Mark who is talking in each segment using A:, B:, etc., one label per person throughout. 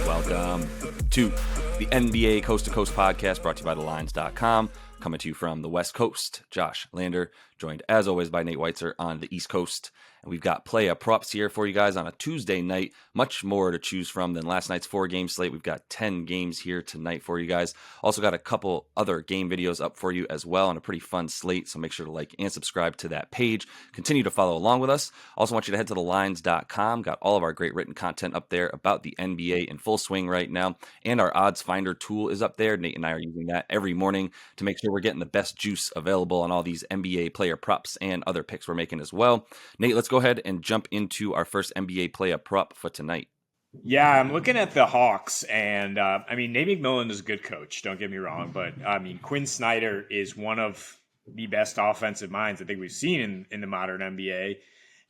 A: Welcome to the NBA Coast to Coast podcast brought to you by thelines.com. Coming to you from the West Coast, Josh Lander, joined as always by Nate Weitzer on the East Coast. And we've got play props here for you guys on a Tuesday night. Much more to choose from than last night's 4-game slate. We've got 10 games here tonight for you guys. Also got a couple other game videos up for you as well on a pretty fun slate. So make sure to like and subscribe to that page. Continue to follow along with us. Also want you to head to thelines.com. Got all of our great written content up there about the NBA in full swing right now. And our odds finder tool is up there. Nate and I are using that every morning to make sure we're getting the best juice available on all these NBA player props and other picks we're making as well. Nate, let's go ahead and jump into our first NBA player prop for tonight.
B: Yeah, I'm looking at the Hawks, and Nate McMillan is a good coach, don't get me wrong, but Quinn Snyder is one of the best offensive minds I think we've seen in the modern NBA,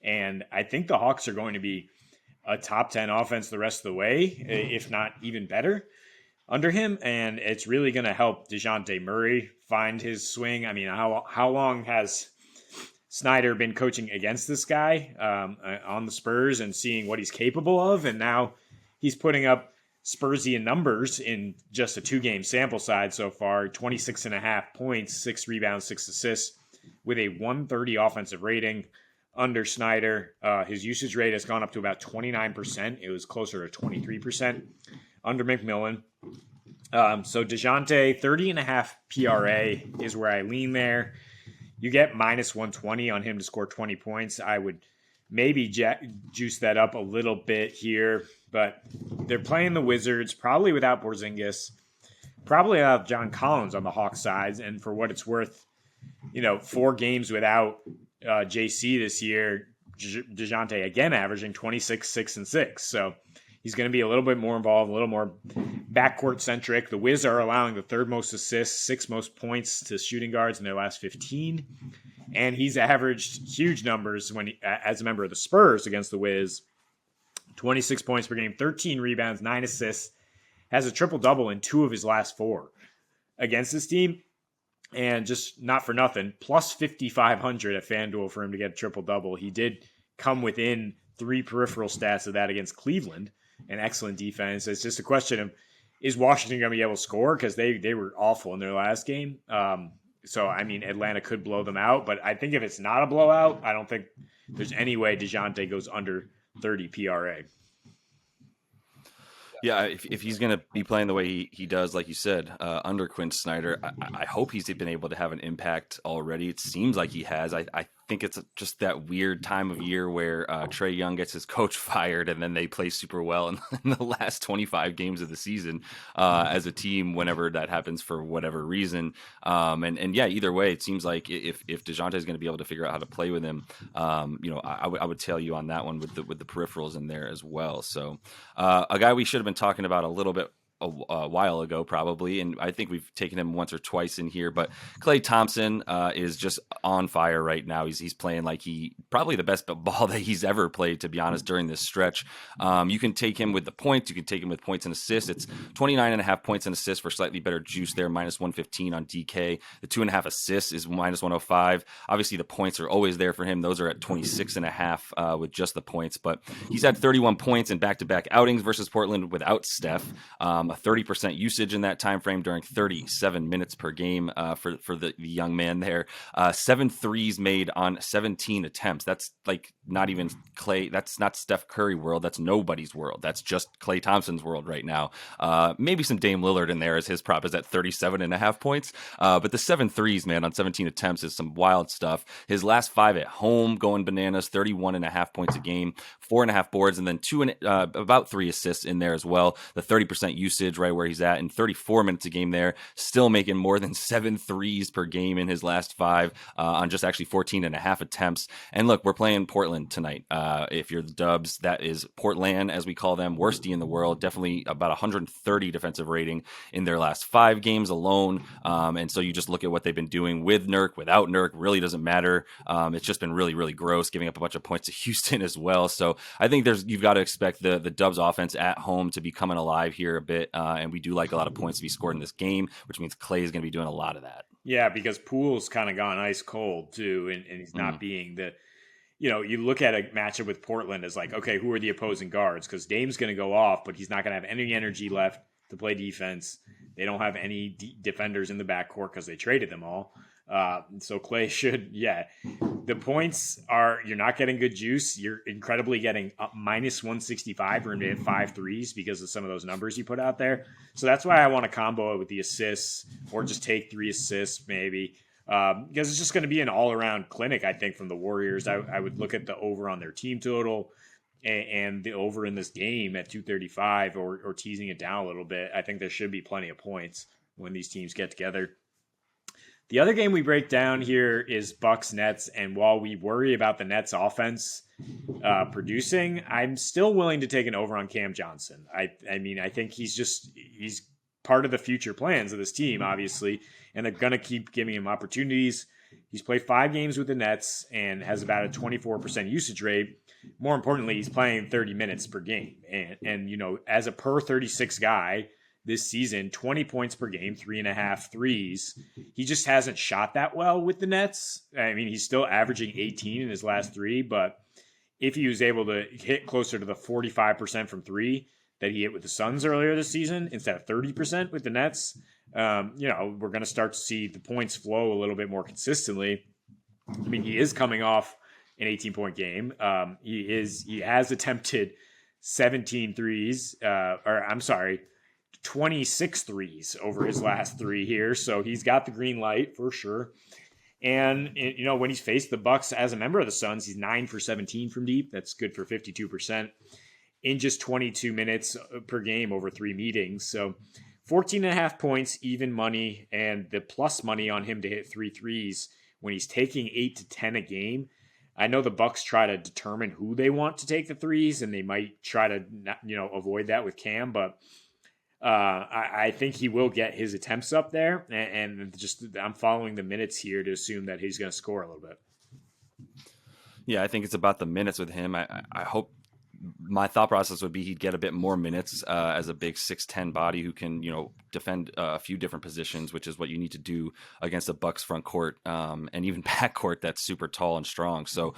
B: and I think the Hawks are going to be a top 10 offense the rest of the way, if not even better under him, and it's really going to help Dejounte Murray find his swing. I mean, how long has Snyder been coaching against this guy on the Spurs and seeing what he's capable of? And now he's putting up Spursian numbers in just a 2-game sample size so far, 26.5 points, 6 rebounds, 6 assists with a 130 offensive rating under Snyder. His usage rate has gone up to about 29%. It was closer to 23% under McMillan. So Dejounte, 30.5 PRA is where I lean there. You get minus 120 on him to score 20 points. I would maybe juice that up a little bit here, but they're playing the Wizards, probably without Porzingis, probably without John Collins on the Hawks side. And for what it's worth, 4 games without JC this year, Dejounte again averaging 26, 6, and 6. So he's going to be a little bit more involved, a little more backcourt centric. The Wiz are allowing the 3rd most assists, 6th most points to shooting guards in their last 15. And he's averaged huge numbers as a member of the Spurs against the Wiz. 26 points per game, 13 rebounds, 9 assists. Has a triple-double in 2 of his last 4 against this team. And just not for nothing, plus 5,500 at FanDuel for him to get a triple-double. He did come within 3 peripheral stats of that against Cleveland. An excellent defense. It's just a question of, is Washington going to be able to score? Because they were awful in their last game. Atlanta could blow them out. But I think if it's not a blowout, I don't think there's any way Dejounte goes under 30 PRA.
A: Yeah, if he's going to be playing the way he does, like you said, under Quinn Snyder, I hope he's been able to have an impact already. It seems like he has. I think it's just that weird time of year where Trae Young gets his coach fired and then they play super well in the last 25 games of the season as a team whenever that happens for whatever reason. Either way, it seems like if Dejounte is going to be able to figure out how to play with him, I would tell you on that one with the peripherals in there as well. So a guy we should have been talking about a little bit a while ago probably, and I think we've taken him once or twice in here, but Klay Thompson is just on fire right now. He's playing like probably the best ball that he's ever played, to be honest, during this stretch. You can take him with the points, you can take him with points and assists. It's 29.5 points and assists for slightly better juice there, minus 115 on DK. The 2.5 assists is minus 105. Obviously the points are always there for him. Those are at 26.5 with just the points, but he's had 31 points in back-to-back outings versus Portland without Steph. A 30% usage in that time frame during 37 minutes per game for the young man there. 7 threes made on 17 attempts. That's like not even Klay. That's not Steph Curry world. That's nobody's world. That's just Klay Thompson's world right now. Maybe some Dame Lillard in there as his prop is at 37.5 points. But the 7 threes, man, on 17 attempts is some wild stuff. His last 5 at home going bananas, 31.5 points a game, 4.5 boards, and then about 3 assists in there as well. The 30% usage right where he's at in 34 minutes a game there, still making more than 7 threes per game in his last 5 on just actually 14.5 attempts. And look, we're playing Portland tonight. If you're the Dubs, that is Portland, as we call them, worst D in the world, definitely about 130 defensive rating in their last 5 games alone. And so you just look at what they've been doing with Nurk, without Nurk, really doesn't matter. It's just been really, really gross, giving up a bunch of points to Houston as well. So I think you've got to expect the Dubs offense at home to be coming alive here a bit. And we do like a lot of points to be scored in this game, which means Klay is going to be doing a lot of that.
B: Yeah, because Poole's kind of gone ice cold too, and he's not being the you look at a matchup with Portland as like, okay, who are the opposing guards? Because Dame's going to go off, but he's not going to have any energy left to play defense. They don't have any defenders in the backcourt because they traded them all. So Klay should, the points are, you're not getting good juice. You're incredibly getting up minus 165 for him to hit 5 threes because of some of those numbers you put out there. So that's why I want to combo it with the assists or just take 3 assists maybe. Because it's just going to be an all-around clinic, I think, from the Warriors. I would look at the over on their team total and the over in this game at 235 or teasing it down a little bit. I think there should be plenty of points when these teams get together. The other game we break down here is Bucks Nets, and while we worry about the Nets offense producing, I'm still willing to take an over on Cam Johnson. I mean, I think he's part of the future plans of this team, obviously, and they're going to keep giving him opportunities. He's played 5 games with the Nets and has about a 24% usage rate. More importantly, he's playing 30 minutes per game. And as a per 36 guy this season, 20 points per game, 3.5 threes. He just hasn't shot that well with the Nets. I mean, he's still averaging 18 in his last 3, but if he was able to hit closer to the 45% from 3 that he hit with the Suns earlier this season instead of 30% with the Nets, we're going to start to see the points flow a little bit more consistently. I mean, he is coming off an 18-point game. He has attempted 26 threes over his last 3 here. So he's got the green light for sure. And, when he's faced the Bucks as a member of the Suns, he's 9 for 17 from deep. That's good for 52% in just 22 minutes per game over 3 meetings. So 14.5 points, even money, and the plus money on him to hit 3 threes when he's taking 8 to 10 a game. I know the Bucks try to determine who they want to take the threes, and they might try to, avoid that with Cam, but I think he will get his attempts up there, and just I'm following the minutes here to assume that he's going to score a little bit.
A: Yeah, I think it's about the minutes with him. I hope my thought process would be he'd get a bit more minutes as a big 6'10" body who can, defend a few different positions, which is what you need to do against a Bucks front court and even back court that's super tall and strong. So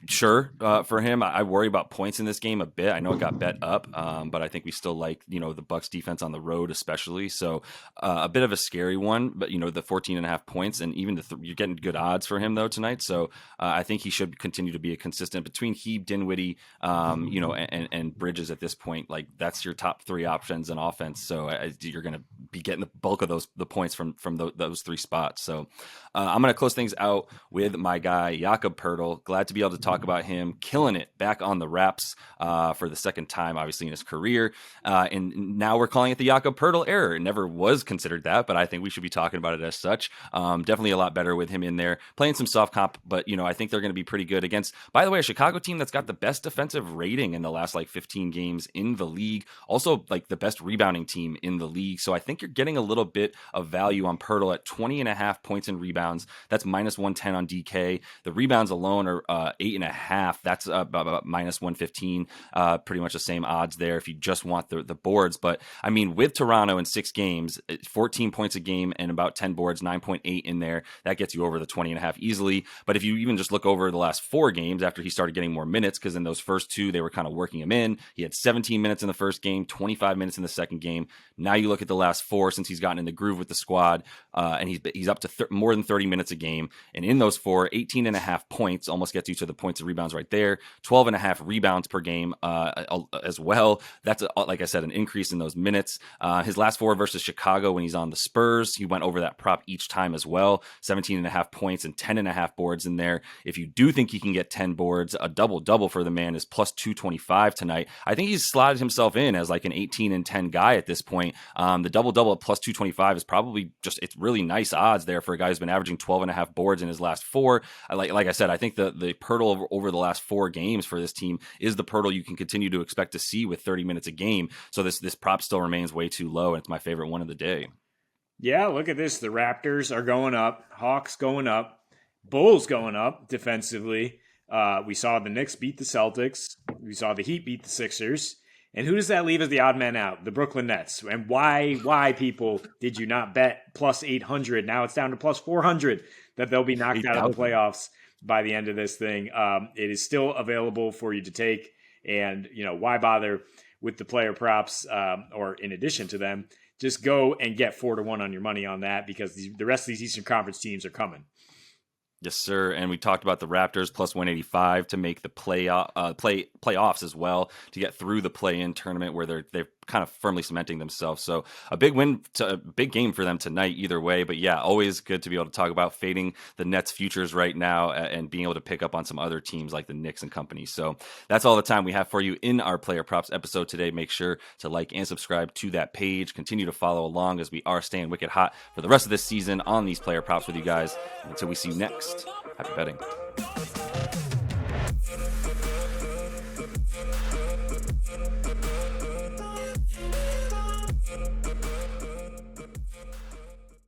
A: sure, for him, I worry about points in this game a bit. I know it got bet up, but I think we still like, the Bucks defense on the road, especially. So a bit of a scary one, but the 14.5 points and even you're getting good odds for him though tonight. So I think he should continue to be a consistent between Heeb, Dinwiddie, and Bridges at this point. Like that's your top 3 options in offense. So you're going to be getting the bulk of the points from those 3 spots. So I'm going to close things out with my guy, Jakob Poeltl. Glad to be able to talk about him killing it back on the Raps for the second time, obviously, in his career. And now we're calling it the Jakob Poeltl error. It never was considered that, but I think we should be talking about it as such. Definitely a lot better with him in there, playing some soft comp, but, I think they're going to be pretty good against, by the way, a Chicago team that's got the best defensive rating in the last 15 games in the league. Also, the best rebounding team in the league. So I think you're getting a little bit of value on Poeltl at 20.5 points in rebounds. That's minus 110 on DK. The rebounds alone are 8.5. That's about minus 115. Pretty much the same odds there if you just want the boards. But I mean, with Toronto in 6 games, 14 points a game and about 10 boards, 9.8 in there, that gets you over the 20.5 easily. But if you even just look over the last 4 games after he started getting more minutes, because in those first 2, they were kind of working him in. He had 17 minutes in the first game, 25 minutes in the second game. Now you look at the last 4 since he's gotten in the groove with the squad, and he's up to more than 30 minutes a game. And in those 4, 18.5 points almost gets you to the points and rebounds right there. 12.5 rebounds per game as well. That's, like I said, an increase in those minutes. His last 4 versus Chicago when he's on the Spurs, he went over that prop each time as well. 17.5 points and 10.5 boards in there. If you do think he can get 10 boards, a double-double for the man is plus 225 tonight. I think he's slotted himself in as an 18 and 10 guy at this point. The double-double at plus 225 is probably it's really nice odds there for a guy who's been averaging 12.5 boards in his last 4. Like I said, I think the Poeltl over the last 4 games for this team is the Poeltl you can continue to expect to see with 30 minutes a game. So this prop still remains way too low, and it's my favorite one of the day.
B: Yeah, look at this. The Raptors are going up. Hawks going up. Bulls going up defensively. We saw the Knicks beat the Celtics. We saw the Heat beat the Sixers. And who does that leave as the odd man out? The Brooklyn Nets. And why, people, did you not bet plus 800? Now it's down to plus 400 that they'll be knocked out of the playoffs. by the end of this thing. It is still available for you to take. And, why bother with the player props or in addition to them? Just go and get 4-1 on your money on that because the rest of these Eastern Conference teams are coming.
A: Yes, sir. And we talked about the Raptors plus 185 to make the playoffs as well, to get through the play-in tournament where they're kind of firmly cementing themselves. So a big big game for them tonight either way. But yeah, always good to be able to talk about fading the Nets futures right now and being able to pick up on some other teams like the Knicks and company. So that's all the time we have for you in our player props episode today. Make sure to like and subscribe to that page. Continue to follow along as we are staying wicked hot for the rest of this season on these player props with you guys. Until we see you next. Happy betting.